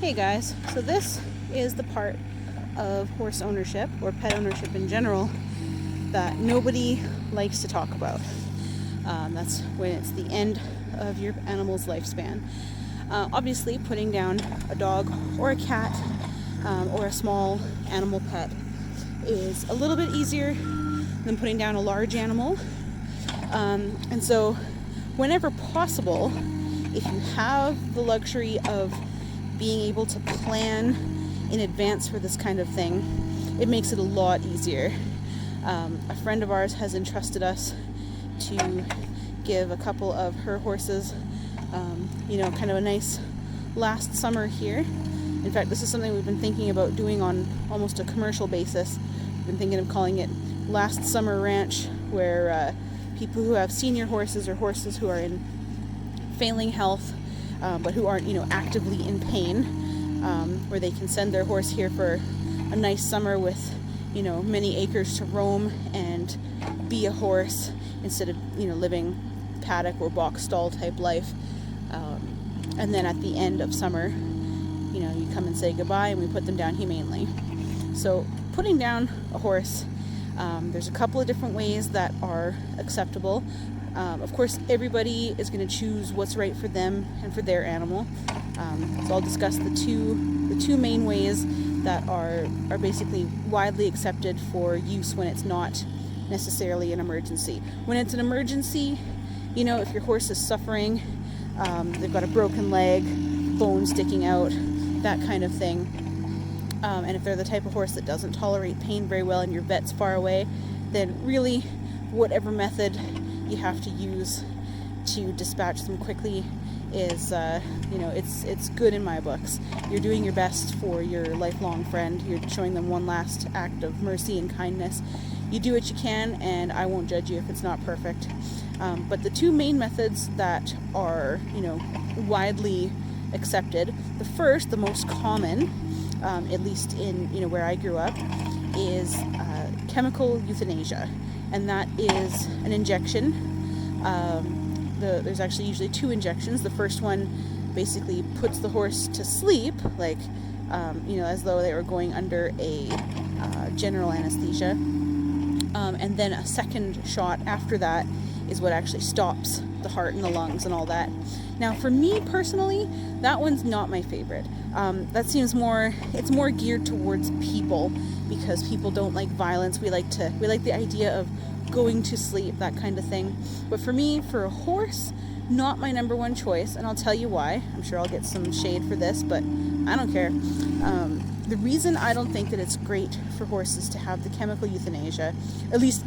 Hey guys, so this is the part of horse ownership or pet ownership in general that nobody likes to talk about. That's when it's the end of your animal's lifespan. Obviously, putting down a dog or a cat or a small animal pet is a little bit easier than putting down a large animal. And so, whenever possible, if you have the luxury of being able to plan in advance for this kind of thing, it makes it a lot easier. A friend of ours has entrusted us to give a couple of her horses, kind of a nice last summer here. In fact, this is something we've been thinking about doing on almost a commercial basis. We've been thinking of calling it Last Summer Ranch, where people who have senior horses or horses who are in failing health but who aren't, actively in pain, where they can send their horse here for a nice summer with, many acres to roam and be a horse instead of, living paddock or box stall type life. And then at the end of summer, you come and say goodbye and we put them down humanely. So putting down a horse, there's a couple of different ways that are acceptable. Of course, everybody is going to choose what's right for them and for their animal. So I'll discuss the two main ways that are basically widely accepted for use when it's not necessarily an emergency. When it's an emergency, if your horse is suffering, they've got a broken leg, bone sticking out, that kind of thing. And if they're the type of horse that doesn't tolerate pain very well and your vet's far away, then really whatever method you have to use to dispatch them quickly is, it's good in my books. You're doing your best for your lifelong friend. You're showing them one last act of mercy and kindness. You do what you can, and I won't judge you if it's not perfect. But the two main methods that are, widely accepted, the first, the most common, at least in, where I grew up, is chemical euthanasia. And that is an injection. There's actually usually two injections. The first one basically puts the horse to sleep, like, as though they were going under a general anesthesia. And then a second shot after that is what actually stops the heart and the lungs and all that. Now, for me personally, that one's not my favorite. That seems it's more geared towards people, because people don't like violence. We like the idea of going to sleep, that kind of thing. But for me, for a horse, not my number one choice, and I'll tell you why. I'm sure I'll get some shade for this, but I don't care. The reason I don't think that it's great for horses to have the chemical euthanasia, at least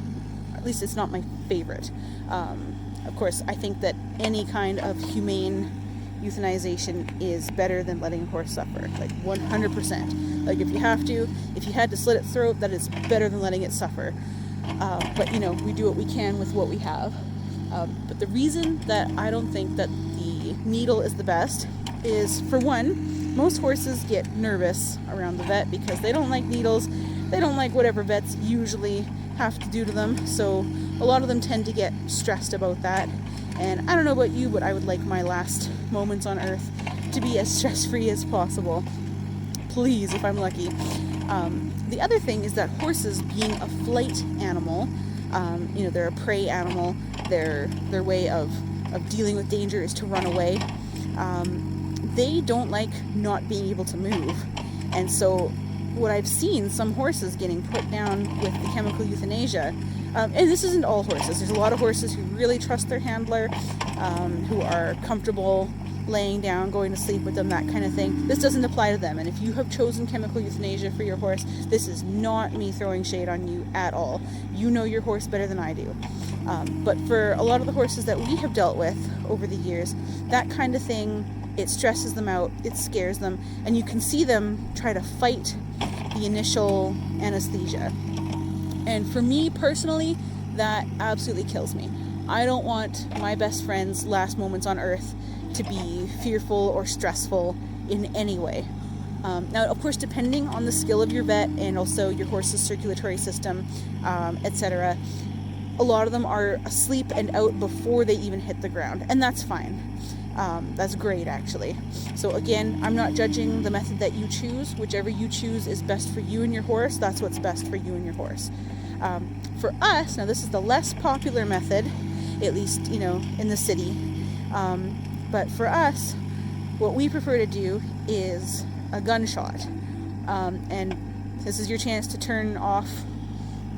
it's not my favorite. Of course, I think that any kind of humane euthanization is better than letting a horse suffer, like 100%. Like if you had to slit its throat, that is better than letting it suffer. But we do what we can with what we have. But the reason that I don't think that the needle is the best is, for one, most horses get nervous around the vet because they don't like needles. They don't like whatever vets usually have to do to them. So a lot of them tend to get stressed about that. And I don't know about you, but I would like my last moments on earth to be as stress-free as possible. Please, if I'm lucky. The other thing is that horses, being a flight animal, they're a prey animal. Their way of dealing with danger is to run away. They don't like not being able to move. And so what I've seen, some horses getting put down with the chemical euthanasia, and this isn't all horses. There's a lot of horses who really trust their handler, who are comfortable laying down, going to sleep with them, that kind of thing. This doesn't apply to them. And if you have chosen chemical euthanasia for your horse, this is not me throwing shade on you at all. You know your horse better than I do. But for a lot of the horses that we have dealt with over the years, that kind of thing, it stresses them out, it scares them, and you can see them try to fight the initial anesthesia. And for me personally, that absolutely kills me. I don't want my best friend's last moments on earth to be fearful or stressful in any way. Now, of course, depending on the skill of your vet and also your horse's circulatory system, etc., a lot of them are asleep and out before they even hit the ground, and that's fine. that's great, actually. So again, I'm not judging the method that you choose. Whichever you choose is best for you and your horse. That's what's best for you and your horse. For us, now this is the less popular method, at least, in the city. But for us, what we prefer to do is a gunshot. And this is your chance to turn off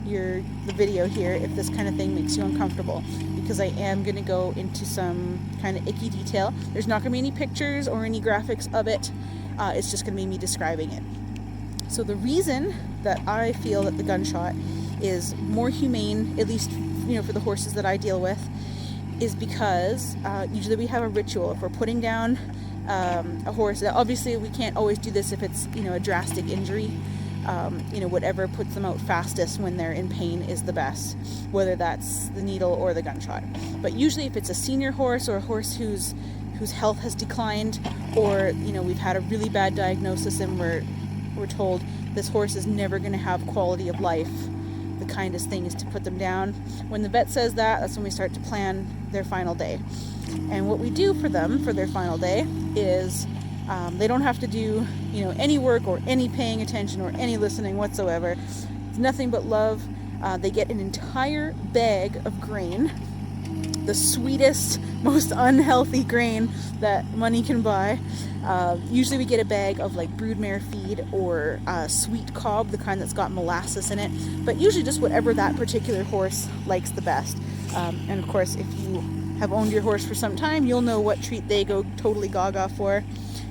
the video here if this kind of thing makes you uncomfortable, because I am going to go into some kind of icky detail. There's not going to be any pictures or any graphics of it. It's just going to be me describing it. So the reason that I feel that the gunshot is more humane, at least for the horses that I deal with, is because usually we have a ritual. If we're putting down a horse, obviously we can't always do this if it's a drastic injury. Whatever puts them out fastest when they're in pain is the best, whether that's the needle or the gunshot. But usually if it's a senior horse or a horse whose health has declined, or we've had a really bad diagnosis and we're told this horse is never going to have quality of life, the kindest thing is to put them down. When the vet says that, that's when we start to plan their final day. And what we do for them for their final day is they don't have to do any work or any paying attention or any listening whatsoever. It's nothing but love. They get an entire bag of grain, the sweetest, most unhealthy grain that money can buy. Usually we get a bag of like broodmare feed or sweet cob, the kind that's got molasses in it, but usually just whatever that particular horse likes the best. And of course, if you have owned your horse for some time, you'll know what treat they go totally gaga for.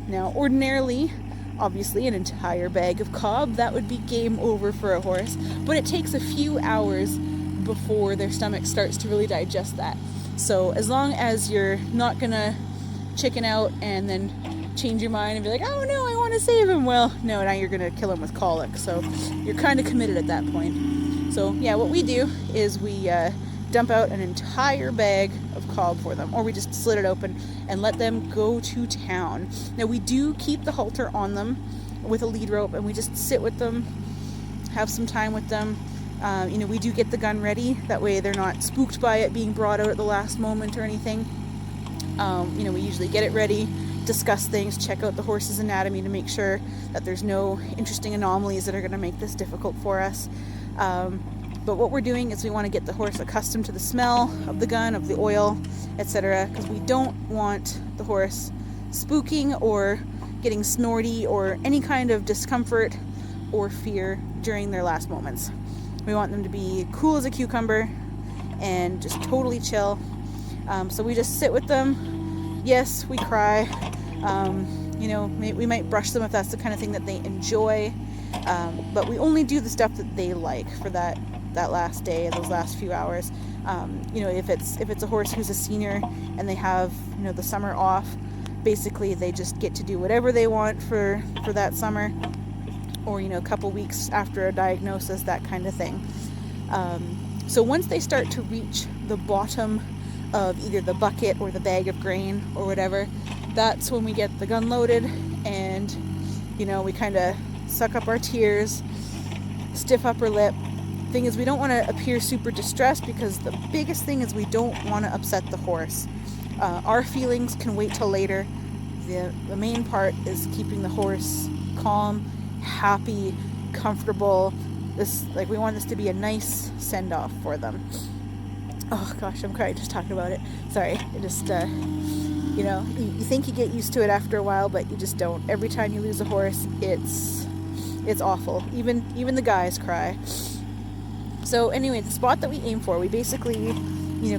Now, ordinarily, obviously, an entire bag of cob, that would be game over for a horse, but it takes a few hours before their stomach starts to really digest that. So as long as you're not gonna chicken out and then change your mind and be like, oh no, I want to save him, well, no, now you're gonna kill him with colic. So you're kind of committed at that point. So yeah, what we do is we dump out an entire bag of cob for them, or we just slit it open and let them go to town. Now we do keep the halter on them with a lead rope, and we just sit with them, have some time with them. We do get the gun ready, that way they're not spooked by it being brought out at the last moment or anything. We usually get it ready, discuss things, check out the horse's anatomy to make sure that there's no interesting anomalies that are going to make this difficult for us. But what we're doing is we want to get the horse accustomed to the smell of the gun, of the oil, etc., because we don't want the horse spooking or getting snorty or any kind of discomfort or fear during their last moments. We want them to be cool as a cucumber and just totally chill. So we just sit with them. Yes, we cry. We might brush them if that's the kind of thing that they enjoy. But we only do the stuff that they like for that last day, those last few hours. If it's a horse who's a senior and they have the summer off, basically they just get to do whatever they want for that summer, or a couple weeks after a diagnosis, that kind of thing. So once they start to reach the bottom of either the bucket or the bag of grain or whatever, that's when we get the gun loaded, and we kind of suck up our tears, stiff upper lip. Thing is, we don't want to appear super distressed, because the biggest thing is we don't want to upset the horse. Our feelings can wait till later. The main part is keeping the horse calm, happy, comfortable. We want this to be a nice send-off for them. Oh gosh, I'm crying just talking about it. Sorry, I just you think you get used to it after a while, but you just don't. Every time you lose a horse, it's awful. Even the guys cry. So anyway, the spot that we aim for, we basically,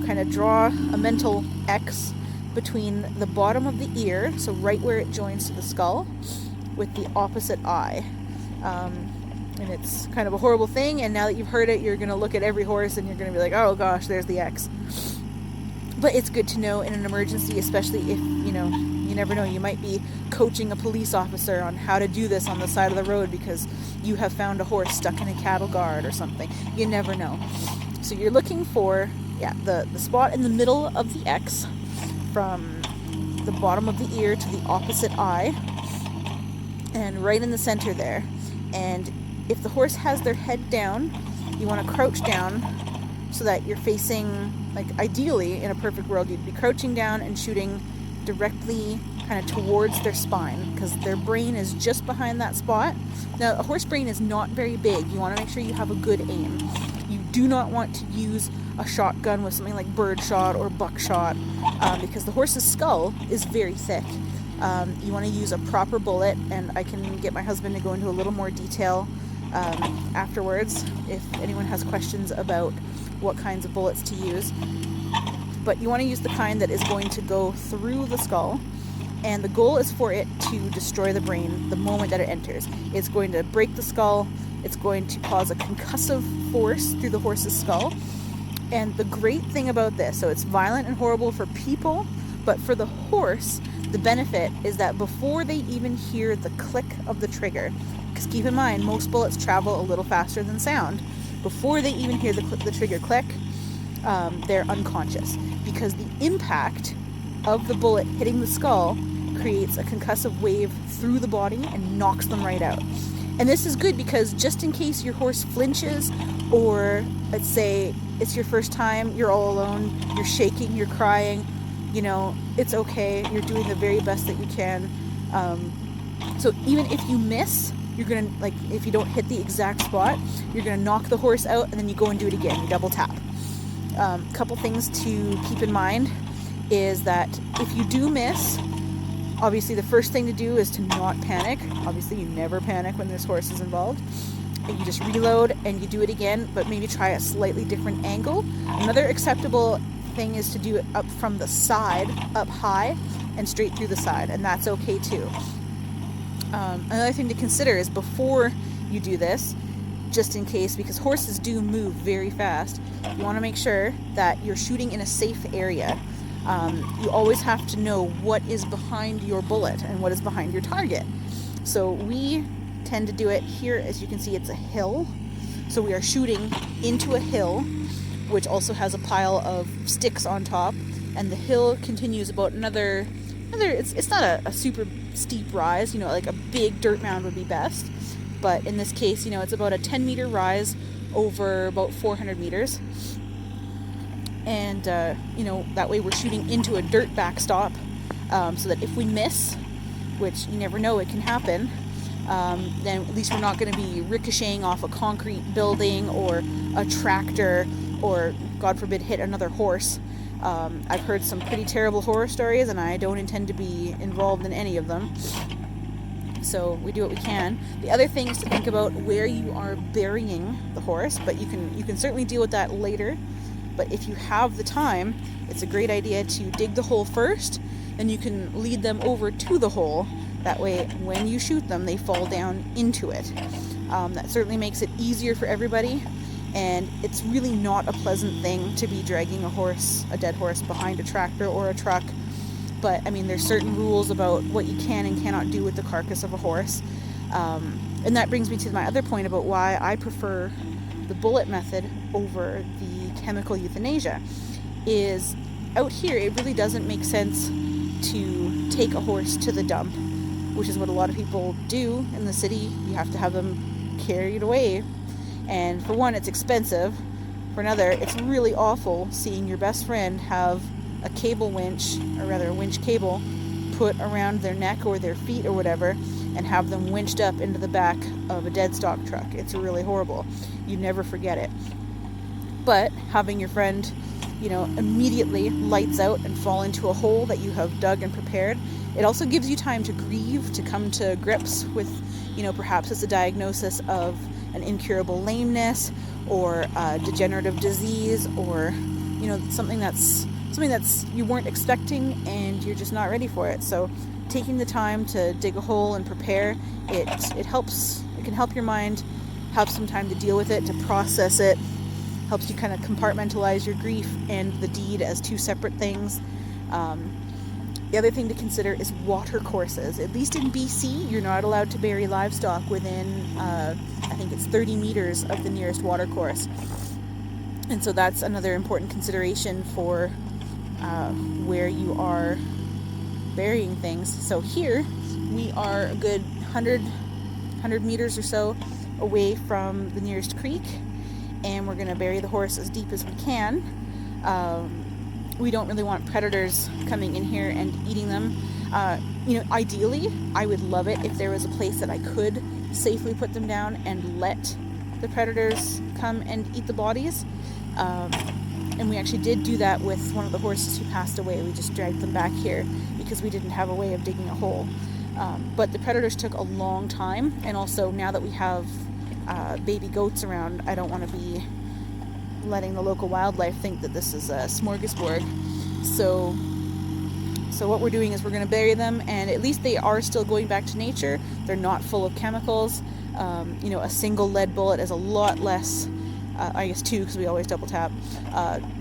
kind of draw a mental X between the bottom of the ear, so right where it joins to the skull, with the opposite eye. And it's kind of a horrible thing, and now that you've heard it, you're going to look at every horse and you're going to be like, oh gosh, there's the X. But it's good to know in an emergency, especially if, you never know, you might be coaching a police officer on how to do this on the side of the road because you have found a horse stuck in a cattle guard or something. You never know. So you're looking for, the spot in the middle of the X, from the bottom of the ear to the opposite eye, and right in the center there. And if the horse has their head down, you want to crouch down so that you're facing, ideally in a perfect world, you'd be crouching down and shooting directly kind of towards their spine, because their brain is just behind that spot. Now, a horse brain is not very big. You want to make sure you have a good aim. You do not want to use a shotgun with something like birdshot or buckshot, because the horse's skull is very thick. You want to use a proper bullet, and I can get my husband to go into a little more detail afterwards if anyone has questions about what kinds of bullets to use. But you want to use the kind that is going to go through the skull, and the goal is for it to destroy the brain the moment that it enters. It's going to break the skull. It's going to cause a concussive force through the horse's skull. And the great thing about this, so it's violent and horrible for people, but for the horse, the benefit is that before they even hear the click of the trigger, because keep in mind, most bullets travel a little faster than sound, before they even hear the trigger click, they're unconscious, because the impact of the bullet hitting the skull creates a concussive wave through the body and knocks them right out. And this is good because just in case your horse flinches, or let's say it's your first time, you're all alone, you're shaking, you're crying, you know, it's okay. You're doing the very best that you can. So even if you miss, you're gonna, like, if you don't hit the exact spot, you're gonna knock the horse out, and then you go and do it again. You double tap. Couple things to keep in mind is that if you do miss, obviously the first thing to do is to not panic. Obviously you never panic when this horse is involved. And you just reload and you do it again, but maybe try a slightly different angle. Another acceptable thing is to do it up from the side, up high, and straight through the side, and that's okay too. Another thing to consider is before you do this, just in case, because horses do move very fast, you want to make sure that you're shooting in a safe area. You always have to know what is behind your bullet and what is behind your target. So we tend to do it here. As you can see, it's a hill, so we are shooting into a hill, which also has a pile of sticks on top, and the hill continues about another it's not a super steep rise, you know, like a big dirt mound would be best, but in this case, you know, it's about a 10-meter rise over about 400 meters, and you know, that way we're shooting into a dirt backstop, so that if we miss, which you never know, it can happen, then at least we're not going to be ricocheting off a concrete building or a tractor, or God forbid hit another horse. I've heard some pretty terrible horror stories, and I don't intend to be involved in any of them. So we do what we can. The other thing is to think about where you are burying the horse, but you can certainly deal with that later. But if you have the time, it's a great idea to dig the hole first, then you can lead them over to the hole. That way, when you shoot them, they fall down into it. That certainly makes it easier for everybody. And it's really not a pleasant thing to be dragging a dead horse behind a tractor or a truck. But I mean, there's certain rules about what you can and cannot do with the carcass of a horse. And that brings me to my other point about why I prefer the bullet method over the chemical euthanasia. Is out here, it really doesn't make sense to take a horse to the dump, which is what a lot of people do in the city. You have to have them carried away. And for one, it's expensive. For another, it's really awful seeing your best friend have a cable winch, or rather a winch cable, put around their neck or their feet or whatever, and have them winched up into the back of a dead stock truck. It's really horrible. You never forget it. But having your friend, you know, immediately lights out and fall into a hole that you have dug and prepared, it also gives you time to grieve, to come to grips with, you know, perhaps it's a diagnosis of an incurable lameness, or a degenerative disease, or, you know, something that's you weren't expecting and you're just not ready for it. So taking the time to dig a hole and prepare, it helps. It can help your mind have some time to deal with it, to process it. Helps you kind of compartmentalize your grief and the deed as two separate things. The other thing to consider is water courses. At least in BC, you're not allowed to bury livestock within, I think it's 30 meters of the nearest water course. And so that's another important consideration for where you are burying things. So here, we are a good 100 meters or so away from the nearest creek, and we're going to bury the horse as deep as we can. we don't really want predators coming in here and eating them. Ideally, I would love it if there was a place that I could safely put them down and let the predators come and eat the bodies. And we actually did do that with one of the horses who passed away. We just dragged them back here because we didn't have a way of digging a hole. But the predators took a long time, and also now that we have baby goats around, I don't want to be letting the local wildlife think that this is a smorgasbord. So what we're doing is we're going to bury them, and at least they are still going back to nature. They're not full of chemicals. A single lead bullet is a lot less, I guess two, because we always double tap.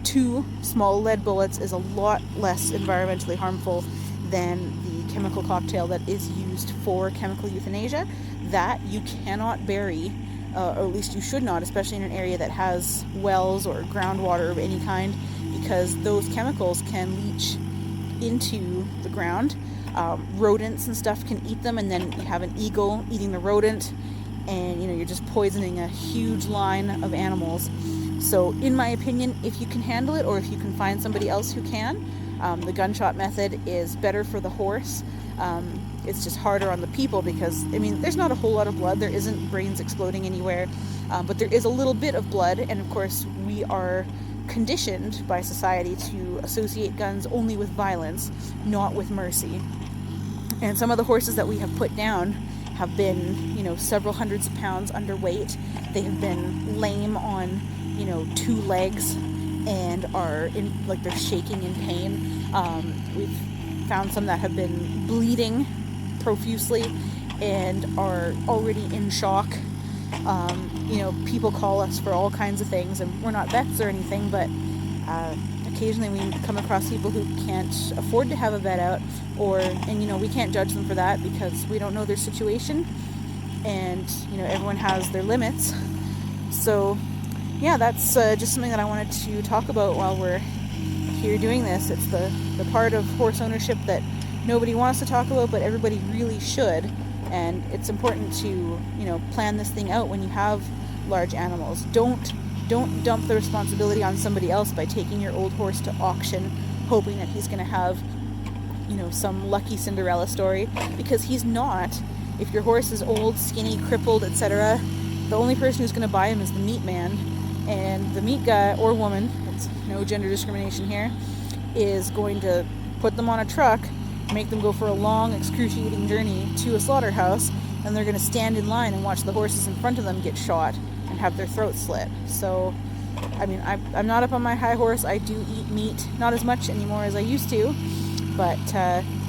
2 small lead bullets is a lot less environmentally harmful than the chemical cocktail that is used for chemical euthanasia. That you cannot bury, or at least you should not, especially in an area that has wells or groundwater of any kind, because those chemicals can leach into the ground. Rodents and stuff can eat them, and then you have an eagle eating the rodent, and you're just poisoning a huge line of animals. So in my opinion, if you can handle it, or if you can find somebody else who can, the gunshot method is better for the horse. It's just harder on the people because, there's not a whole lot of blood. There isn't brains exploding anywhere, but there is a little bit of blood, and of course we are conditioned by society to associate guns only with violence, not with mercy. And some of the horses that we have put down have been, several hundreds of pounds underweight. They have been lame on, 2 legs and are they're shaking in pain. We've found some that have been bleeding profusely and are already in shock. People call us for all kinds of things, and we're not vets or anything, but occasionally we come across people who can't afford to have a vet out, and we can't judge them for that because we don't know their situation, and everyone has their limits. So yeah, that's just something that I wanted to talk about while we're here doing this. It's the part of horse ownership that nobody wants to talk about, but everybody really should. And it's important to plan this thing out when you have large animals. Don't dump the responsibility on somebody else by taking your old horse to auction hoping that he's going to have some lucky Cinderella story, because he's not. If your horse is old, skinny, crippled, etc., the only person who's going to buy him is the meat man, and the meat guy or woman, it's no gender discrimination here, is going to put them on a truck, make them go for a long, excruciating journey to a slaughterhouse, and they're going to stand in line and watch the horses in front of them get shot and have their throats slit. So, I'm not up on my high horse. I do eat meat, not as much anymore as I used to, but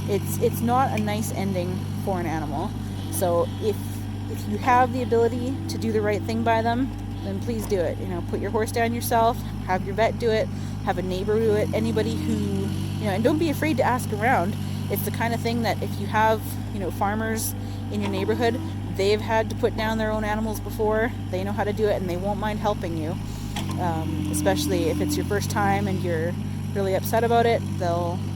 it's not a nice ending for an animal. So if you have the ability to do the right thing by them, then please do it. Put your horse down yourself, have your vet do it, have a neighbor do it, anybody who, and don't be afraid to ask around. It's the kind of thing that if you have, farmers in your neighborhood, they've had to put down their own animals before, they know how to do it, and they won't mind helping you. Especially if it's your first time and you're really upset about it,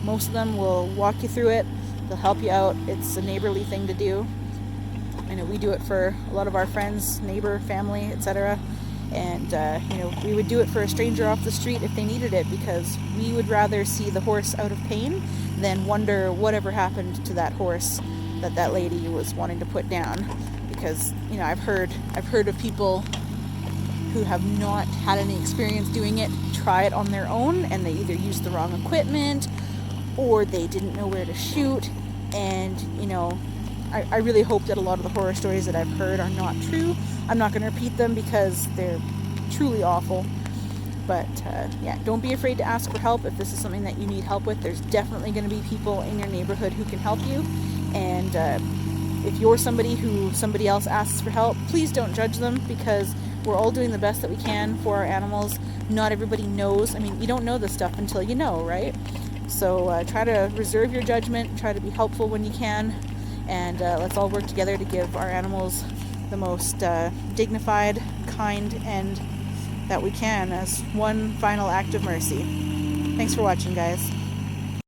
most of them will walk you through it, they'll help you out. It's a neighborly thing to do. I know we do it for a lot of our friends, neighbor, family, etc. And, we would do it for a stranger off the street if they needed it, because we would rather see the horse out of pain than wonder whatever happened to that horse that lady was wanting to put down. Because, I've heard of people who have not had any experience doing it try it on their own, and they either used the wrong equipment or they didn't know where to shoot. And, I really hope that a lot of the horror stories that I've heard are not true. I'm not going to repeat them because they're truly awful. But don't be afraid to ask for help if this is something that you need help with. There's definitely going to be people in your neighborhood who can help you. And if you're somebody who somebody else asks for help, please don't judge them, because we're all doing the best that we can for our animals. Not everybody knows. You don't know this stuff until you know, right? So try to reserve your judgment, try to be helpful when you can, and let's all work together to give our animals the most dignified, kind end that we can as one final act of mercy. Thanks for watching, guys.